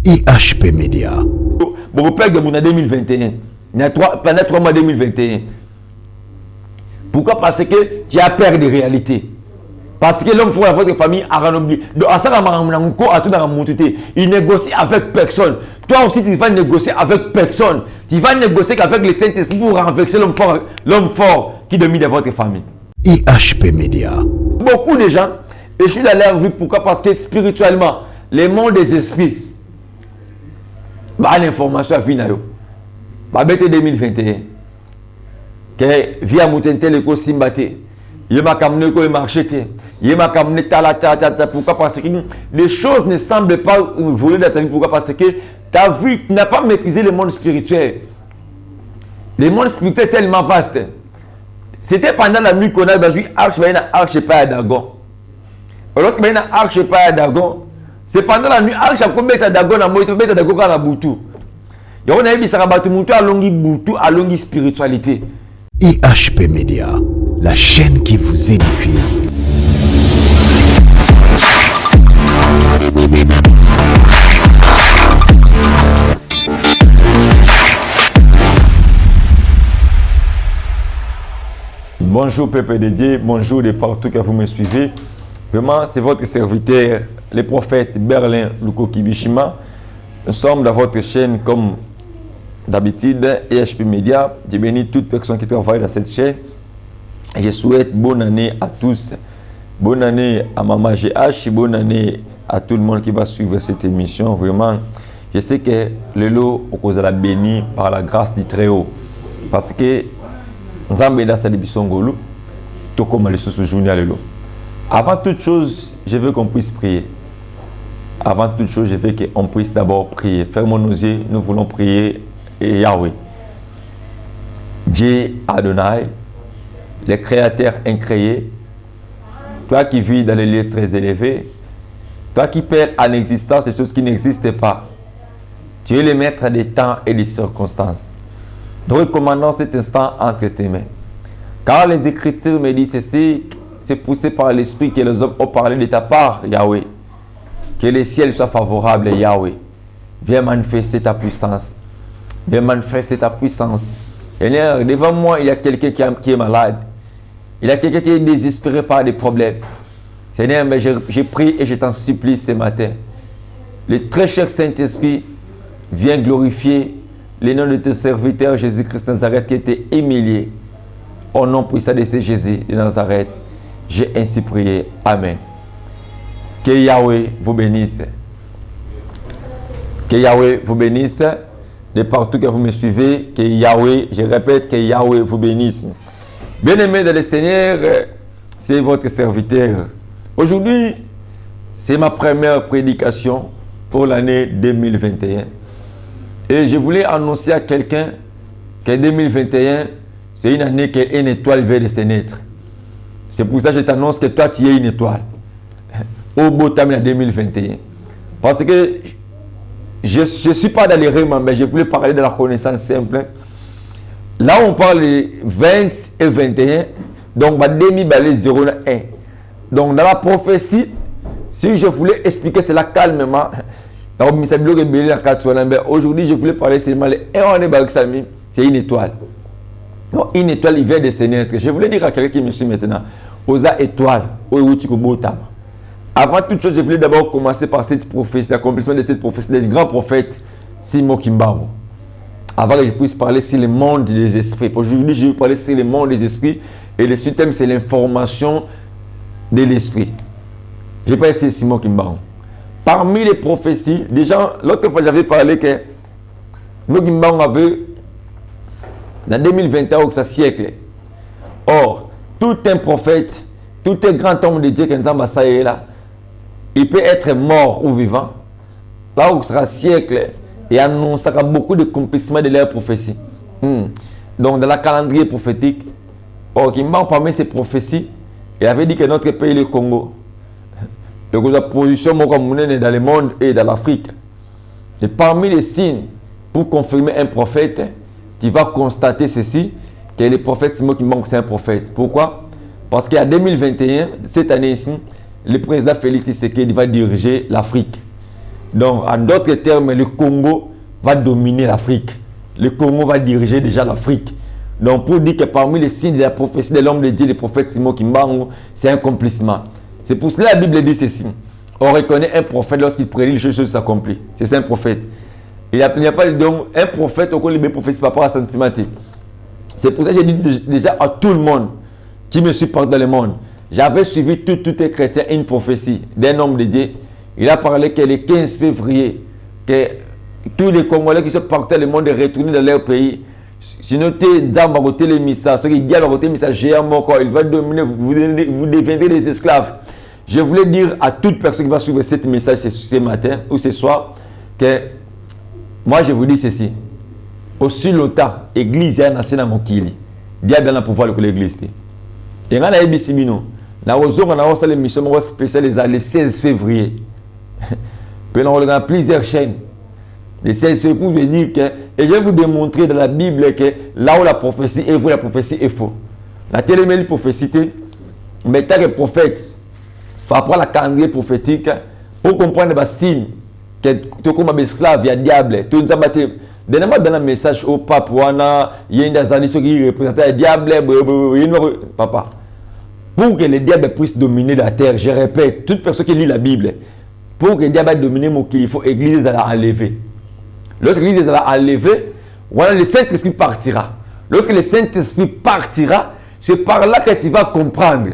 IHP Média. Bon, père de mon 2021. Pendant 3 mois 2021. Pourquoi? Parce que tu as peur de réalité. Parce que l'homme faut avoir votre famille à renouveler. Donc, à ça, il négocie avec personne. Toi aussi, tu vas négocier avec personne. Tu vas négocier qu'avec le Saint-Esprit pour renverser l'homme fort qui domine votre famille. IHP Média. Beaucoup de gens échouent dans leur vie. Pourquoi? Parce que spirituellement, les mondes des esprits, l'information a fini. Bête 2021. Que via Moutente le Simbate. Il m'a camené le marché. Il m'a camené pourquoi? Parce que les choses ne semblent pas voler dans ta vie. Pourquoi? Parce que ta vie n'a pas maîtrisé le monde spirituel. Le monde spirituel est tellement vaste. C'était pendant la nuit qu'on a besoin arche pas à Dagon. Lorsque il y a arche pas à Dagon, c'est pendant la nuit arche a combien à Dagon à Moïse, à Dagon à la Boutou. Il y a un bisarabatu Moutou à longue Boutou, à longue spiritualité. IHP Média, la chaîne qui vous édifie. Bonjour peuple de Dieu, bonjour de partout que vous me suivez. Vraiment, c'est votre serviteur, le prophète Berlin Lukoki Bishima. Nous sommes dans votre chaîne comme d'habitude, IHP Média. Je bénis toute personne qui travaille dans cette chaîne. Et je souhaite bonne année à tous. Bonne année à Maman GH, bonne année à tout le monde qui va suivre cette émission. Vraiment, je sais que le lot au cause de la béni par la grâce du Très-Haut. Parce que nous avons béni à cette émission, tout comme le sous-journée à l'eau. Avant toute chose, je veux qu'on puisse prier. Avant toute chose, je veux qu'on puisse d'abord prier. Fermons nos yeux, nous voulons prier et Yahweh. Dieu Adonai, le créateur incréé, toi qui vis dans les lieux très élevés, toi qui pèles en existence des choses qui n'existent pas, tu es le maître des temps et des circonstances. Nous recommandons cet instant entre tes mains. Car les Écritures me disent ceci, c'est poussé par l'Esprit que les hommes ont parlé de ta part, Yahweh. Que le ciel soit favorable, Yahweh. Viens manifester ta puissance. Viens manifester ta puissance. Seigneur, devant moi, il y a quelqu'un qui est malade. Il y a quelqu'un qui est désespéré par des problèmes. Seigneur, mais je prie et je t'en supplie ce matin. Le très cher Saint-Esprit, viens glorifier le nom de ton serviteur Jésus-Christ de Nazareth qui a été humilié. Au nom puissant de Jésus de Nazareth, j'ai ainsi prié. Amen. Que Yahweh vous bénisse. Que Yahweh vous bénisse. De partout que vous me suivez, que Yahweh, je répète, que Yahweh vous bénisse. Bien-aimés dans le Seigneur, c'est votre serviteur. Aujourd'hui, c'est ma première prédication pour l'année 2021. Et je voulais annoncer à quelqu'un que 2021, c'est une année qu'une étoile vient de se naître. C'est pour ça que je t'annonce que toi, tu es une étoile. Au beau temps de 2021. Parce que je ne suis pas dans les règlements, mais je voulais parler de la connaissance simple. Là, on parle de 20 et 21. Donc, 2001. Donc, dans la prophétie, si je voulais expliquer cela calmement, aujourd'hui, je voulais parler seulement de c'est une étoile. Donc, une étoile, il vient de se naître. Je voulais dire à quelqu'un qui me suit maintenant, Osa étoile, avant toute chose, je voulais d'abord commencer par cette prophétie, l'accomplissement de cette prophétie du grand prophète Simon Kimbangu. Avant que je puisse parler sur le monde des esprits. Aujourd'hui, je vais parler sur le monde des esprits et le thème, c'est l'information de l'esprit. Je vais parler sur Simon Kimbangu. Parmi les prophéties, déjà, l'autre fois, j'avais parlé que Simon Kimbangu avait, dans 2021, au siècle. Or, tout un prophète, tout un grand homme de Dieu qui est là, il peut être mort ou vivant. Là où sera siècle et annoncera beaucoup de accomplissements de leur prophétie. Donc, dans la calendrier prophétique, parmi ces prophéties, il avait dit que notre pays, le Congo, la position dans le monde et dans l'Afrique. Et parmi les signes pour confirmer un prophète, tu vas constater ceci, que le prophète Simon Kimbangu, c'est un prophète. Pourquoi? Parce qu'en 2021, cette année ici, le président Félix Tshisekedi va diriger l'Afrique. Donc, en d'autres termes, le Congo va dominer l'Afrique. Le Congo va diriger déjà l'Afrique. Donc, pour dire que parmi les signes de la prophétie de l'homme de Dieu, le prophète Simon Kimbangu, c'est un accomplissement. C'est pour cela que la Bible dit ceci. On reconnaît un prophète lorsqu'il prédit, les choses s'accomplissent. C'est un prophète. Il n'y a pas donc un prophète au les prophéties par rapport à sentiment. C'est pour ça que j'ai dit déjà à tout le monde qui me supporte dans le monde. J'avais suivi tout les chrétiens une prophétie d'un homme de Dieu. Il a parlé que le 15 février, que tous les Congolais qui sont partis dans le monde de retourner dans leur pays. Sinon, les messages, ceux qui disent les messages géants, il va dominer, vous deviendrez des esclaves. Je voulais dire à toute personne qui va suivre ce message ce matin ou ce soir que moi je vous dis ceci. Aussi longtemps, l'église est dans mon kili. Diable a le pouvoir de l'église. Et quand on a dit on a une mission spéciale le 16 février. Puis on a plusieurs chaînes. Le 16 février pour venir que, et je vais vous démontrer dans la Bible que là où la prophétie est vraie, la prophétie est faux. La télémélie prophétie, mais tant que prophète, par rapport à la calendrier prophétique, pour comprendre les signes que tu es comme un esclave, il y a diable, tu nous as battu. Dernièrement, dans le message au pape, il y a une des qui représentent le diable, papa. Pour que le diable puisse dominer la terre, je répète, toute personne qui lit la Bible, pour que le diable domine mon qu'il faut l'église à enlever. Lorsque l'église est enlevée, voilà, le Saint-Esprit partira. Lorsque le Saint-Esprit partira, c'est par là que tu vas comprendre.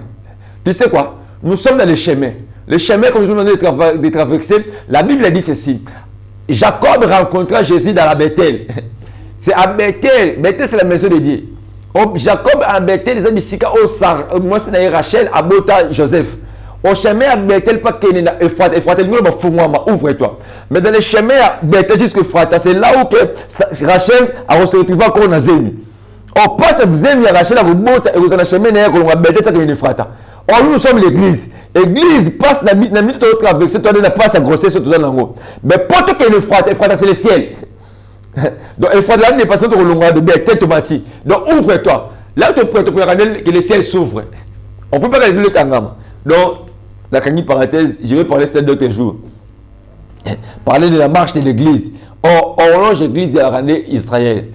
Tu sais quoi? Nous sommes dans le chemin. Le chemin que nous sommes de traverser, la Bible dit ceci. Jacob rencontra Jésus dans la Bethel. C'est à Bethel. Bethel, c'est la maison de Dieu. Jacob à Bethel, les amis, moi c'est Rachel, à Bota, Joseph. Au chemin à Bethel, pas qu'il y ait ouvre-toi. Mais dans le chemin à Bethel jusqu'à Frata, c'est là où que Rachel a retrouvé encore dans Zémi. On passe à Zémi, Rachel a Bota, et vous avez un chemin à Bethel, ça qu'il y a Frata. Or, nous sommes l'église. L'église passe la minute de traverser, toi, la passe à grossesse, tout ça, mais pas tout qu'il y a Frata, c'est le ciel. Donc, il faut là, n'est pas sur le long de Bethel, tomati. Donc, ouvre-toi. Là, tu peux regarder que le ciel s'ouvre. On ne peut pas regarder le Tangama. Donc, la parenthèse, je vais parler cet autre jour. Parler de la marche de l'église. Or, l'église a rendu Israël.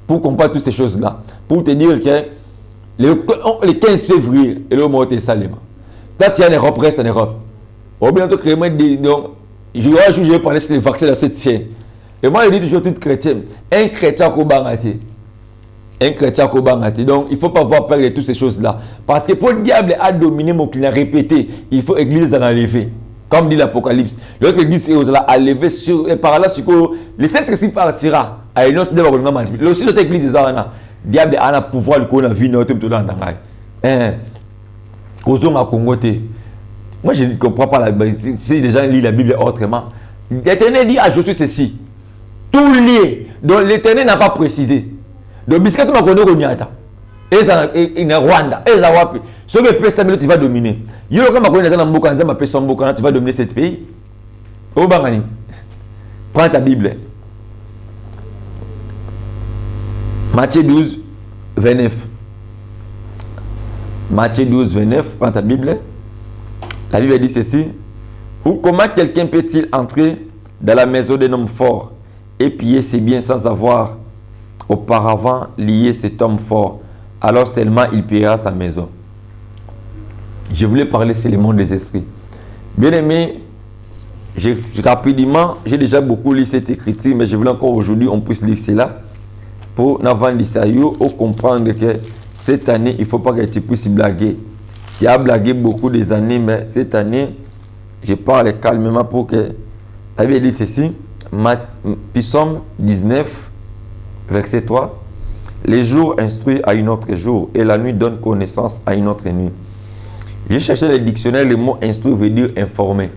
Pour comprendre toutes ces choses-là. Pour te dire que le 15 février, et le mot est Salem. Quand tu es en Europe, reste en Europe. Au bout de donc, je vais parler sur les vaccins dans cette chaîne. Et moi, je dis toujours tout chrétien. Un chrétien qui est un chrétien qui est donc, il ne faut pas avoir peur de toutes ces choses-là. Parce que pour le diable a dominé mon client répété, il faut l'église à l'enlever. Comme dit l'Apocalypse. Lorsque l'église est enlevée, par là, le Saint-Esprit partira. Et non, c'est de l'église est le diable a le pouvoir de la vie. Moi, je ne comprends pas si les gens lisent la Bible autrement. L'Éternel dit à Josué ceci. Tout lié. Donc l'Éternel n'a pas précisé. Donc, biscuit, tu m'as connu au Niata. Et en Rwanda. Et en Wapi. Ce que tu vas tu vas dominer. Tu vas dominer ce pays. Prends ta Bible. Matthieu 12, 29. Matthieu 12, 29. Prends ta Bible. La Bible dit ceci. Ou comment quelqu'un peut-il entrer dans la maison d'un homme fort et piller ses biens sans avoir auparavant lié cet homme fort? Alors seulement il pillera sa maison. Je voulais parler sur le monde des esprits. Bien aimé, rapidement, j'ai déjà beaucoup lu cette écriture, mais je voulais encore aujourd'hui on puisse lire cela pour n'avoir l'Issaïo ou comprendre que cette année, il ne faut pas que tu puisses blaguer. Tu as blagué beaucoup des années, mais cette année, je parle calmement pour que... La Bible dit ceci, Psaume 19, verset 3. Les jours instruisent à une autre jour et la nuit donne connaissance à une autre nuit. J'ai cherché dans le dictionnaire, le mot instruire veut dire informer.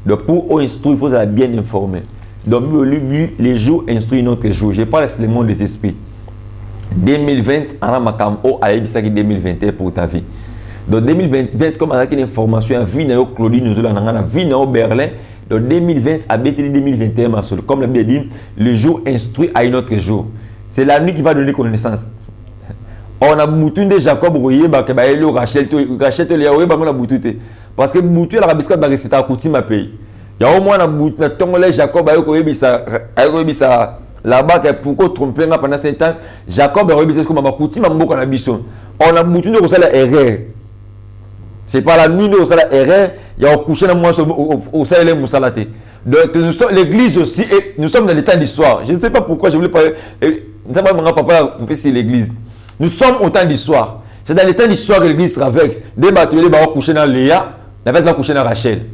Donc pour instruire, il faut être bien informé. Donc lui, les jours instruisent une autre jour. Je parle de le monde des esprits. 2020, on a makambo à 2021 pour ta vie. Donc 2020, comme on a une information, vie na Claudie nous avons vie na Berlin. Donc 2020 à 2021, comme la Bible dit, le jour instruit à une autre jour. C'est la nuit qui va donner connaissance. On a boutu de Jacob Royer, Rachel, parce que boutu la rabisca va respecter la coutume à pays. Il y a au moins un tongolais Jacob ça là-bas pourquoi tromper pendant 7 ans Jacob a dit comme makuti mamboka na biso. On a boutu de ça la erreur. C'est pas la nuit de ça la erreur, il y a couché dans moi au salaire musalate. Donc nous sommes l'église aussi et nous sommes dans l'état d'histoire. Je ne sais pas pourquoi je voulais parler mon papa pour faire l'église. Nous sommes au temps d'histoire. C'est dans l'état d'histoire que l'église traverse. Des bateliers vont coucher dans Léa, la personne va coucher dans Rachel.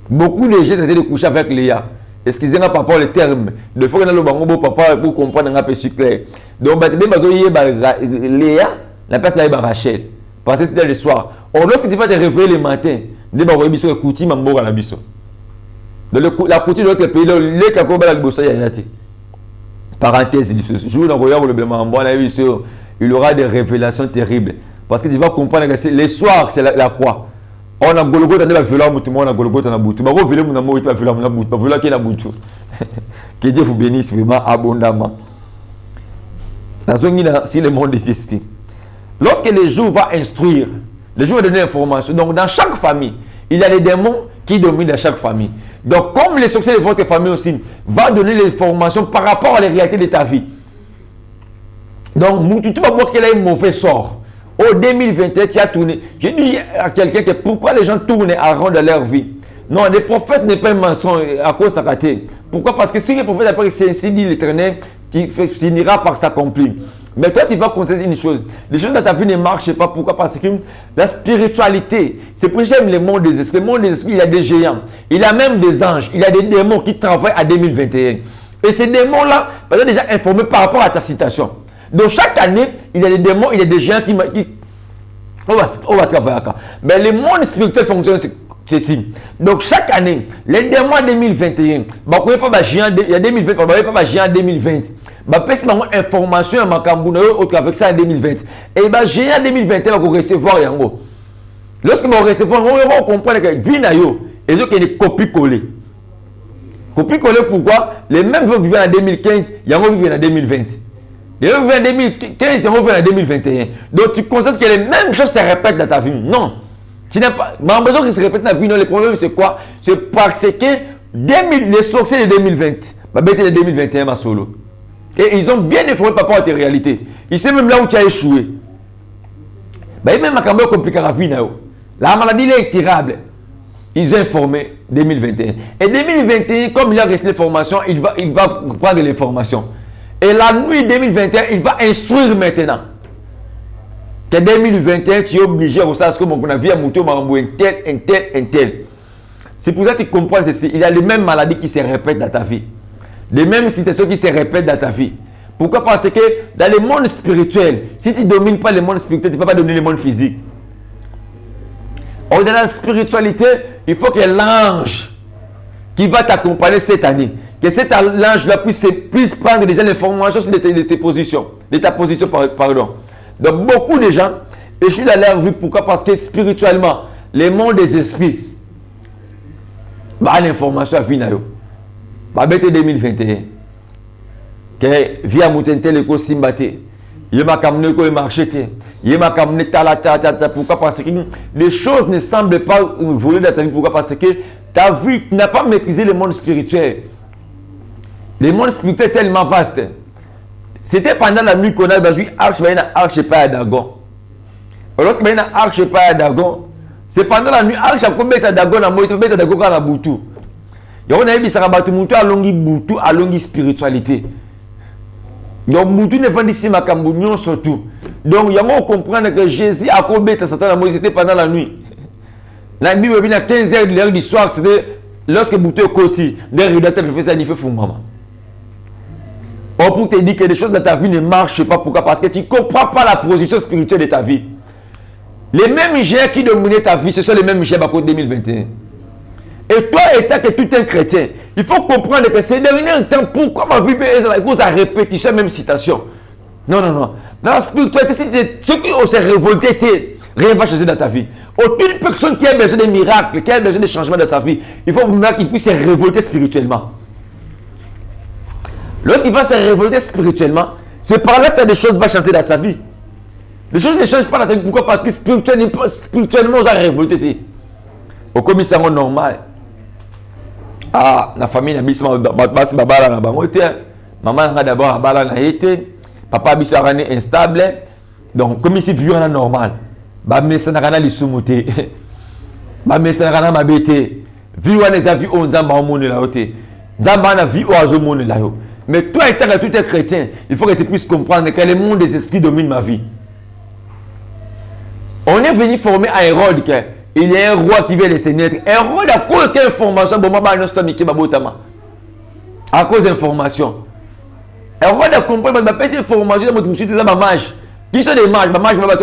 Beaucoup de gens étaient de coucher avec Léa. Excusez-moi par rapport au terme. De fois que nous avons papa pour comprendre un peu plus clair. Donc, Léa, la personne va Rachel. Parce que c'était le soir. Or, lorsque tu vas te réveiller le matin, tu vas te coutir mambo à la biso. Donc, la couture de l'autre pays, les kakos va la bossa yayate. Parenthèse, ce jour dans le blanc, il y aura des révélations terribles. Parce que tu vas comprendre que les soirs, c'est la croix. On a Golgotha, on a violé mon on a Golgotha, on a boutu. On a violé mon amour, on a violé mon amour, on a violé qui a boutu. Que Dieu vous bénisse vraiment abondamment. Si le monde des esprits. Lorsque les jours vont instruire, les jours vont donner l'information. Donc, dans chaque famille, il y a des démons qui dominent dans chaque famille. Donc, comme les succès de votre famille aussi, va donner l'information par rapport à la réalité de ta vie. Donc, tu vas voir qu'il a un mauvais sort. Au 2021, tu as tourné. Je dis à quelqu'un que pourquoi les gens tournent à rond dans leur vie. Non, les prophètes n'est pas un mensonge à cause de sa raté. Pourquoi? Parce que si les prophètes après c'est ainsi dit l'Éternel, tu finiras par s'accomplir. Mais toi, tu vas constater une chose. Les choses dans ta vie ne marchent pas. Pourquoi? Parce que la spiritualité, c'est pour ça que j'aime le monde des esprits. Le monde des esprits, il y a des géants. Il y a même des anges. Il y a des démons qui travaillent à 2021. Et ces démons-là, ils sont déjà informés par rapport à ta citation. Donc, chaque année, il y a des démons, il y a des géants qui on va travailler là. Mais le monde spirituel fonctionne ceci. Donc, chaque année, les démons 2021, il y a 2020, il n'y a pas géant 2020. Bah, parce que information à Makambuna avec ça en 2020. Et bah, géant 2021 va recevoir yango. Lorsque vous recevez, on va comprendre que Vinayo, et donc il y a des copies-collées. Copies-collées pourquoi? Les mêmes vont vivre en 2015, yango vivent en 2020. Les mêmes vivent en 2015, yango vivent en 2021. Donc tu constates que les mêmes choses se répètent dans ta vie. Non. Tu n'as pas. Mais en besoin qu'ils se répètent dans ta vie, non, le problème c'est quoi? C'est parce que les succès de 2020, bah, de 2021 ma solo. Et ils ont bien informé par rapport à tes réalités. Ils savent même là où tu as échoué. Bah, même à compliqué la vie. La maladie est incurable. Ils ont informé 2021. Et 2021, comme il a resté l'information, il va prendre l'information. Et la nuit 2021, il va instruire maintenant. Que 2021, tu es obligé à ça, parce que mon vie a monté un tel. C'est pour ça que tu comprends ceci. Il y a les mêmes maladies qui se répètent dans ta vie. Les mêmes situations qui se répètent dans ta vie. Pourquoi? Parce que dans le monde spirituel, si tu ne domines pas le monde spirituel, tu ne peux pas dominer le monde physique. Dans la spiritualité, il faut que l'ange qui va t'accompagner cette année, que cet ange-là puisse prendre déjà l'information de tes positions, de ta position, pardon. Donc beaucoup de gens échouent dans leur vie. Pourquoi? Parce que spirituellement, le monde des esprits, bah, l'information à Vinayo. Bah, 2021. Que via Moutentel et Simbate. Il m'a camené au marché. Il m'a camené pourquoi? Parce que les choses ne semblent pas voler dans ta vie. Pourquoi? Parce que ta vie n'a pas maîtrisé le monde spirituel. Le monde spirituel est tellement vaste. C'était pendant la nuit qu'on a joué Arche pas à Dagon. Lorsque il y a Arche pas à Dagon, c'est pendant la nuit Arche a combien de Dagon à moi, il y a Dagon à la Boutou. Il y a un Sarabatu Moutou à longue Boutou, à longue spiritualité. Donc, Boutou ne vend ici ma cambounion surtout. Donc, il y a un comprendre que Jésus a combien de Satan à moi, c'était pendant la nuit. La nuit, il y a 15 h de l'heure du soir, c'était lorsque Boutou est côté, les rédacteurs me faisaient il fait fou, maman. Or, pour te dire que les choses dans ta vie ne marchent pas, pourquoi? Parce que tu ne comprends pas la position spirituelle de ta vie. Les mêmes géants qui dominaient ta vie, ce sont les mêmes géants à côté 2021. Et toi, étant que tu es un chrétien, il faut comprendre que c'est devenu un temps. Pourquoi ma vie est à cause de la répétition, même citation? Non. Dans la spiritualité, ceux qui ont se révolté, rien ne va changer dans ta vie. Aucune personne qui a besoin de miracles, qui a besoin de changements dans sa vie, il faut qu'il puisse se révolter spirituellement. Lorsqu'il va se révolter spirituellement, c'est par là que des choses vont changer dans sa vie. Les choses ne changent pas dans ta vie. Pourquoi? Parce que spirituellement, on a révolté. Au commissariat normal. Ah, la famille n'a pas babala na bango te. Maman n'a d'abord babala na été. Papa biso arané instable. Donc comme ici vivre en normal. Ba mesa na kana lisumuté. Ba mesa na kana mabete. Vivre les avis on nzamba o monde la oté. Nzamba na vie o azo monde la yo. Mais toi étant que tu es chrétien, il faut que tu puisses comprendre que le monde des esprits domine ma vie. On est venu former à Hérode que il y a un roi qui vient de se naître. Hérode à cause de l'information, bon maman non stop à cause d'information. Hérode a compris que cette information de monsieur des mages. Qui sont des mages, mages va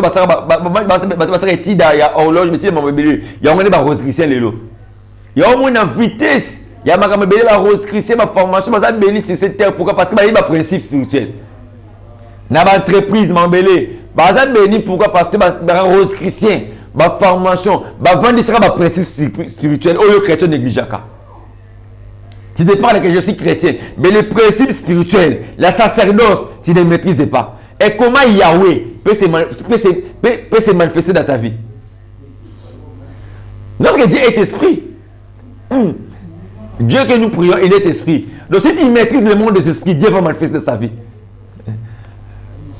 passer petit derrière horloge, mais tu m'as belé. Il y a un rose chrétien lelo. Il y a au moins une vitesse. Il y a ma belé la rose chrétien ma formation, ma béni sur cette terre pourquoi parce que il y a un principe spirituel. Na ba entreprise m'embelé. Bazan béni pourquoi parce que ma rose chrétien, ma formation, ma vendre sera ma principe spirituel au lieu chrétien négligeaka. Tu te parles que je suis chrétien, mais les principes spirituels, la sacerdoce, tu ne maîtrises pas. Et comment Yahweh peut se manifester dans ta vie? Notre Dieu est esprit. Dieu que nous prions, il est esprit. Donc si tu maîtrises le monde des esprits, Dieu va manifester dans ta vie.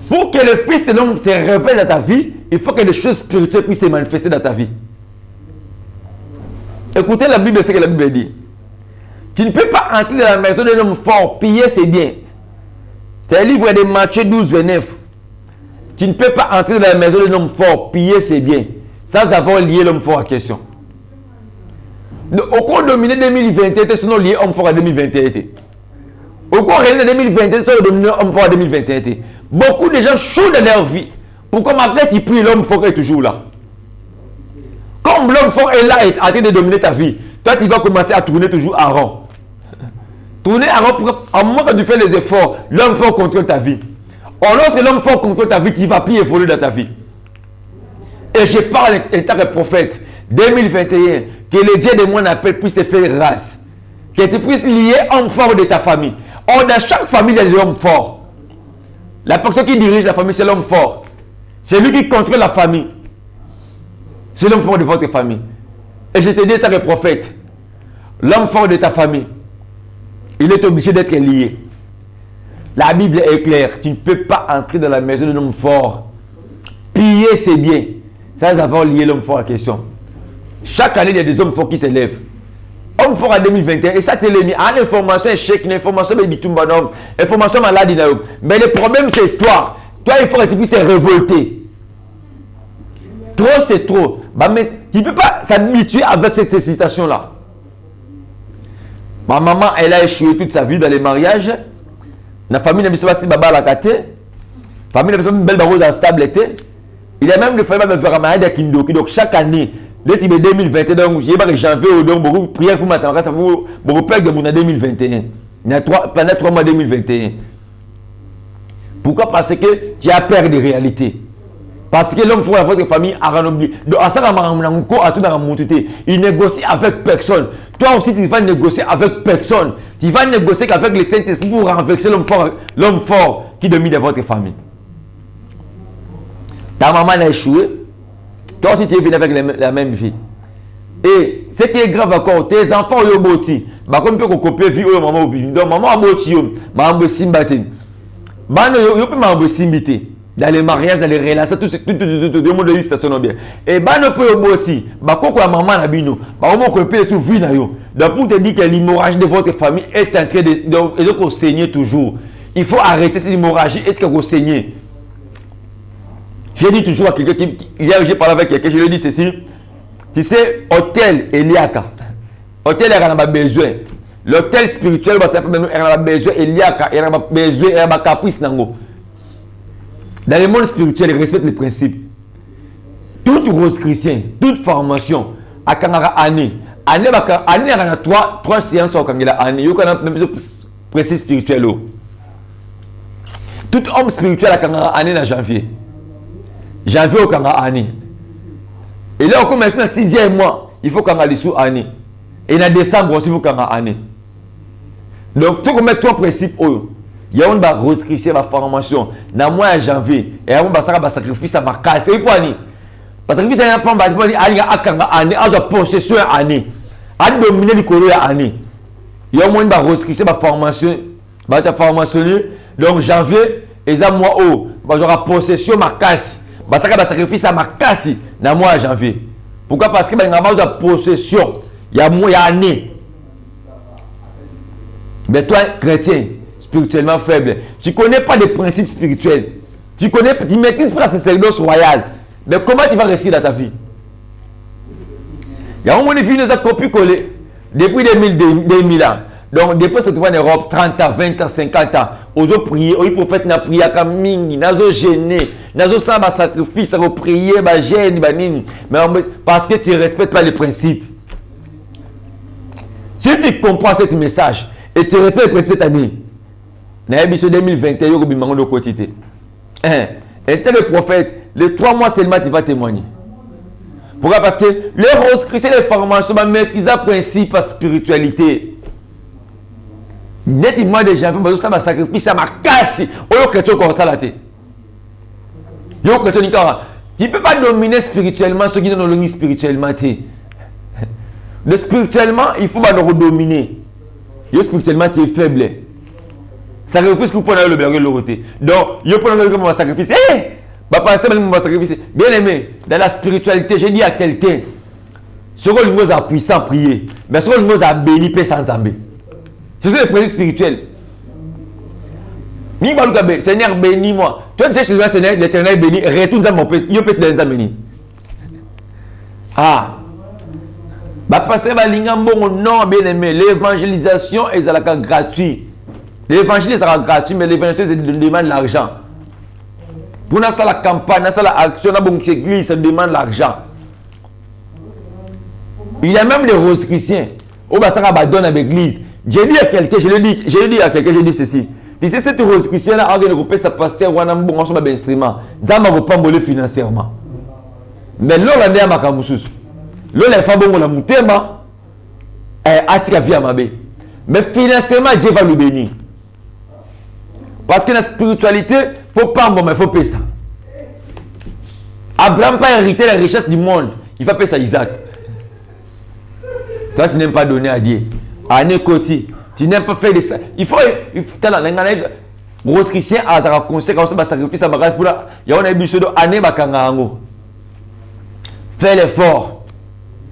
Pour que le Fils de l'homme se révèle dans ta vie, il faut que les choses spirituelles puissent se manifester dans ta vie. Écoutez la Bible, c'est ce que la Bible dit. Tu ne peux pas entrer dans la maison d'un homme fort, piller ses biens. C'est un livre de Matthieu 12, 29. Tu ne peux pas entrer dans la maison d'un homme fort, piller ses biens, sans avoir lié l'homme fort en question. Au cours dominé 2021, sinon lié homme fort à 2021. Au cours de 2021, sinon dominé homme fort à 2021. Beaucoup de gens chouent dans leur vie. Pourquoi malgré tu pries, l'homme fort est toujours là. Comme l'homme fort est là et en train de dominer ta vie, toi tu vas commencer à tourner toujours en rond. Tourner en rond, à moment que tu fais les efforts, l'homme fort contrôle ta vie. Or, lorsque l'homme fort contrôle ta vie, tu ne vas plus évoluer dans ta vie. Et je parle en tant que prophète, 2021, que le Dieu de mon appel puisse te faire grâce. Que tu puisses lier homme fort de ta famille. Or, dans chaque famille, il y a l'homme fort. La personne qui dirige la famille, c'est l'homme fort. C'est lui qui contrôle la famille. C'est l'homme fort de votre famille. Et je te dis, en tant que prophète, l'homme fort de ta famille, il est obligé d'être lié. La Bible est claire. Tu ne peux pas entrer dans la maison d'un homme fort, piller ses biens, sans avoir lié l'homme fort à la question. Chaque année, il y a des hommes forts qui s'élèvent. Homme fort en 2021, et ça, tu l'as mis. En information, échec, une information, information maladie. Mais le problème, c'est toi. Toi, il faut que tu puisses te révolter. Trop, c'est trop. Bah, mais tu ne peux pas s'habituer avec cette situation-là. Ma maman, elle a échoué toute sa vie dans les mariages. La famille n'a pas si baba la kate. La famille n'a pas une belle barose stable. Il y a même des familles qui ont mariage à Kindoki. Donc chaque année, dès 2021, donc je sais janvier, donc beaucoup de prières pour m'attendre. Ça vous beaucoup de mon 2021. Il y a pendant 3 mois 2021. Pourquoi? Parce que tu as peur de réalité. Parce que l'homme faut avoir votre famille à renouveler. Donc, à ça, il négocie avec personne. Toi aussi, tu vas négocier avec personne. Tu vas négocier qu'avec le Saint-Esprit pour renverser l'homme fort qui domine de votre famille. Ta maman a échoué. Toi aussi, tu es venu avec la même vie. Et ce qui est grave encore, tes enfants ont boti. Comme tu peux copier vie au maman au donc maman a boti, maman a simbati. Maman a simbati. Dans les mariages, dans les relations, tout le monde a eu station bien. Et bah ne peut boti, bah quoi maman a bino, bah comment qu'on peut sur vie na yo. Donc pour te dire que l'hémorragie de votre famille est en train de saigner toujours. Il faut arrêter cette hémorragie et que saigner. J'ai dit toujours à quelqu'un qui hier j'ai parlé avec quelqu'un, je lui ai dit ceci. Tu sais, hôtel Eliaka. Hôtel il a besoin. L'hôtel spirituel bah ça fait il a besoin Eliaka, il a besoin il a caprice nango. Dans le monde spirituel, il respecte les principes. Toute rose chrétien, toute formation, à Kanara année, année à 3 séances au Kangela année, il y a même principe spirituel. Tout homme spirituel à Kanara année en janvier. Janvier au Kanara année. Et là, on commence dans le 6e mois, il faut Kanara dessous année. Et en décembre aussi, il faut Kanara année. Donc, tu commets 3 principes. Il y a une rose chrétienne à formation dans le mois de janvier et on va sacrifice à ma casse. C'est quoi ni? Parce que ça pas année à possession année à dominer le collier année. Il y a moins de roscrissé, ma formation, ta formation, donc janvier, et ça moi oh, j'aurai possession ma casse, ça va sacrifice à ma casse dans mois janvier. Pourquoi? Parce que il y a possession, il y a année. Mais toi, chrétien, spirituellement faible, tu ne connais pas des principes spirituels, tu maîtrises pas la sacerdoce royale, mais comment tu vas réussir dans ta vie? Il y a un monde qui vient de copier-coller depuis 2000 ans. Donc, depuis que tu vas en Europe, 30 ans, 20 ans, 50 ans, aux autres prier, aux prophètes n'a prié comme mingi, n'a pas gêné, n'a pas ça sacrifice, n'a pas prié, n'a gêne, mais parce que tu ne respectes pas les principes. Si tu comprends ce message et tu respectes les principes cette année, dans 2021, il y a de quotité. Et tel le prophète, les 3 mois seulement, tu vas témoigner. Pourquoi? Parce que les roses chrétiens, les formations, maîtriser le principe de spiritualité. Dès que moi déjà fait ça m'a sacrifié, ça m'a cassé. Oh, chrétien comme ça la tête. Yo chrétien tu ne peux pas dominer spirituellement ceux qui ne dominent spirituellement. Le spirituellement, il faut pas nous dominer. Yo spirituellement tu es faible. Sacrifice que vous prenez le berger l'autre. Donc, yo prenez le sacrifice. Sacrifice. Bien aimé, dans la spiritualité, j'ai dit à quelqu'un, ce que nous a puissant prier, mais ce que nous a béni paix sans zambé. Ce sont les principes spirituels. Seigneur, bénis-moi. Toi, tu sais, je suis Seigneur, l'Éternel béni, retourne dans mon pays. Il peut se donner béni. Ah. Pasteur non, bien aimé. L'évangélisation est gratuite. L'évangile sera gratuit, mais l'évangélisation demande l'argent. Pour nous, la campagne, l'action, l'église, ça demande l'argent. Il y a même des roses chrétiens. Oh, ça va donner à l'église. J'ai dit à quelqu'un, j'ai dit ceci. Tu sais, cette rose chrétienne a organisé sa pasteur, ou un bon instrument. Ça m'a pas volé financièrement. Mais là, on a un moussous. Là, les femmes ont la moutema. Elle a tiré vie à ma bé. Mais financièrement, Dieu va le bénir. Parce que dans la spiritualité, il ne faut pas bon, mais il faut payer ça. Abraham n'a pas hérité la richesse du monde. Il va payer ça à Isaac. Toi, tu n'aimes pas donner à Dieu. À Nekoti, tu n'aimes pas faire de ça. Il faut Rose Christian a un conseil comme ça, va sacrifier sa bagage pour la. Il y a un abus de année bakangango. Fais l'effort.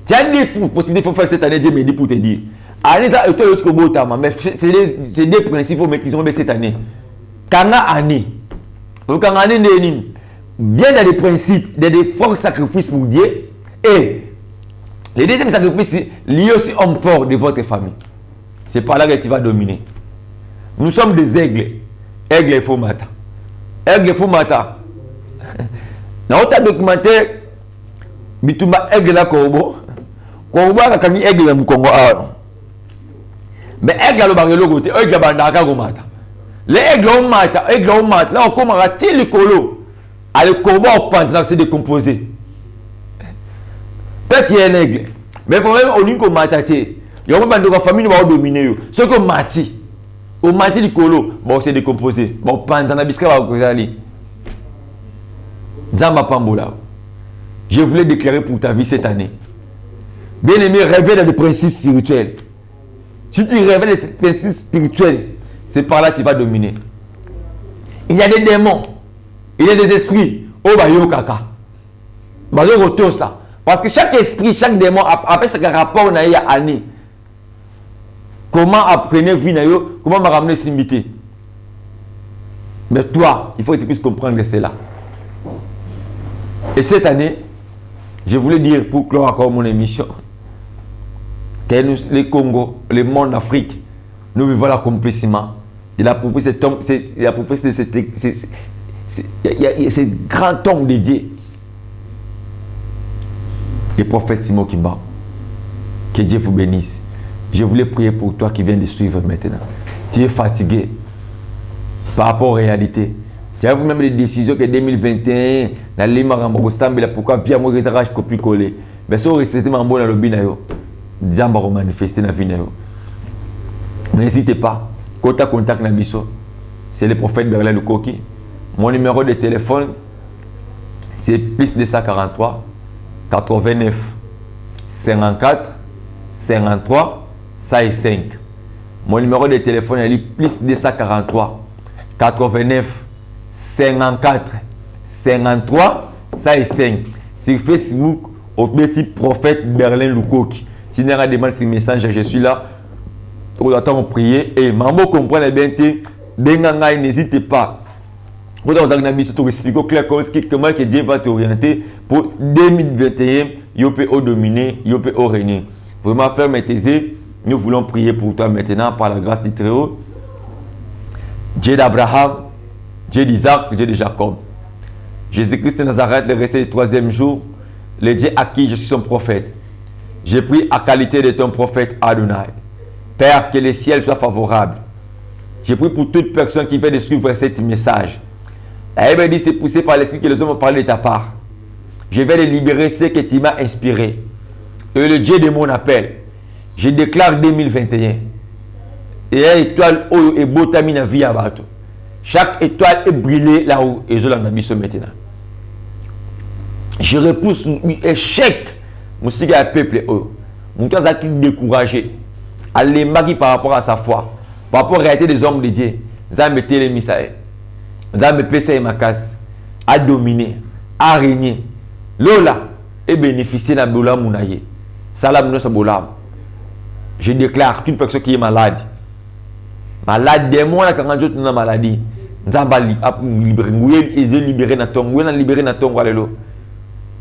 Tu as des possibilités pour faire cette année, Dieu me dit pour te dire. Année, tu as l'autre beau temps, mais c'est des principes qu'ils ont mis cette année. Kanga année. Donc, en année, bien dans les principes, des forts sacrifices pour Dieu. Et le deuxième sacrifice, lié aussi homme fort de votre famille. C'est par là que tu vas dominer. Nous sommes des aigles. Aigle et faux matin. Aigle et faux matin. Dans votre documentaire, Bitumba aigle la Korbo. Korbo a quand aigle le Congo. Mais aigle le barrel côté, aigle bandaka go matin. Les aigles au matin, là on commence à tirer le colo. À le Korbo au pente, c'est décomposé. Peut-être il y a un aigle. Mais le problème, au lieu qu'on mataté, il y a une famille qui va dominer. Ce qu'on mati, au mati du colo, bon, c'est décomposé. Bon, panzana bisca va vous aller. Zamba Pambola. Je voulais déclarer pour ta vie cette année. Bien aimé, révèle dans les principes spirituels. Si tu révèles les principes spirituels, c'est par là que tu vas dominer. Il y a des démons, il y a des esprits. Oh, bah, yo, kaka. Bah, yo, retourne ça. Parce que chaque esprit, chaque démon, après ce rapport on a eu à année. Comment apprendre vie, comment m'a ramené Simbité. Mais toi, il faut que tu puisses comprendre cela. Et cette année, je voulais dire, pour clore encore mon émission, que nous, les Congo, le monde d'Afrique, nous vivons l'accomplissement. Il a proposé cet homme, il a proposé ce grand homme dédié. Le prophète Simon Kimba. Que Dieu vous bénisse. Je voulais prier pour toi qui viens de suivre maintenant. Tu es fatigué par rapport aux réalités. Tu as même des décisions que 2021, dans les marambos, pourquoi via moi réservage copie collé. Mais si vous respectez mon bon dans le binayo, Dieu va manifester dans la vie. N'hésitez pas. Contact Nabiso. C'est le prophète Berlin Le Koki. Mon numéro de téléphone, c'est plus 243 89 54 53 5. Mon numéro de téléphone est plus 243 89 54 53 105. Sur Facebook, au petit prophète Berlin Lukoki. Si vous avez demandé ce message, je suis là. On attend prier. Et Mambo comprend bien que n'hésitez pas. Vous avez expliqué clairement comment Dieu va t'orienter pour 2021. Yopé dominer, Yopé régner. Vraiment ferme et taisez. Nous voulons prier pour toi maintenant par la grâce du Très-Haut. Dieu d'Abraham, Dieu d'Isaac, Dieu de Jacob. Jésus-Christ de Nazareth, le resté du troisième jour, le Dieu à qui je suis son prophète. J'ai pris à qualité de ton prophète Adonai. Père, que le ciel soit favorable. J'ai pris pour toute personne qui veut suivre ce message. La Bible dit c'est poussé par l'Esprit que les hommes ont parlé de ta part. Je vais les libérer ce que tu m'as inspiré. Et le Dieu de mon appel, je déclare 2021. Et une étoile est beau tamina vie à bateau. Chaque étoile est brûlée là-haut. Et je l'en ai mis ce maintenant. Je repousse l'échec. Musique à peuple. Mon cœur a été découragé. Allez, Magui par rapport à sa foi. Par rapport à la réalité des hommes de Dieu. Zambé Télé Misaël. Zambé Pessé Makas. A dominer. A régner. Lola. Et bénéficier de Bola Mounaye. Salam Nosa Bolam. Je déclare qu'une personne qui est malade. Malade des mois, quand on a maladie. Zamba libéré. Ils ont libéré Naton. Ils ont libéré Naton.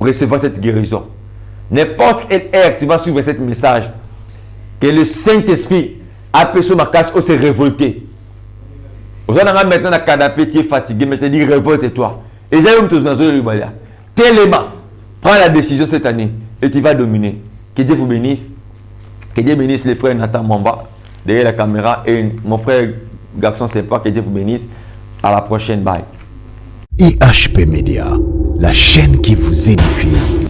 Recevoir cette guérison. N'importe quelle heure tu vas suivre ce message. Que le Saint-Esprit appelle sur ma casse ou se révolter. Vous allez maintenant dans le canapé, tu es fatigué, mais je te dis révolte-toi. Et j'ai eu tous dans le tellement, prends la décision cette année et tu vas dominer. Que Dieu vous bénisse. Que Dieu bénisse les frères Nathan Mamba derrière la caméra et mon frère garçon sympa. Que Dieu vous bénisse. À la prochaine. Bye. IHP Media, la chaîne qui vous édifie.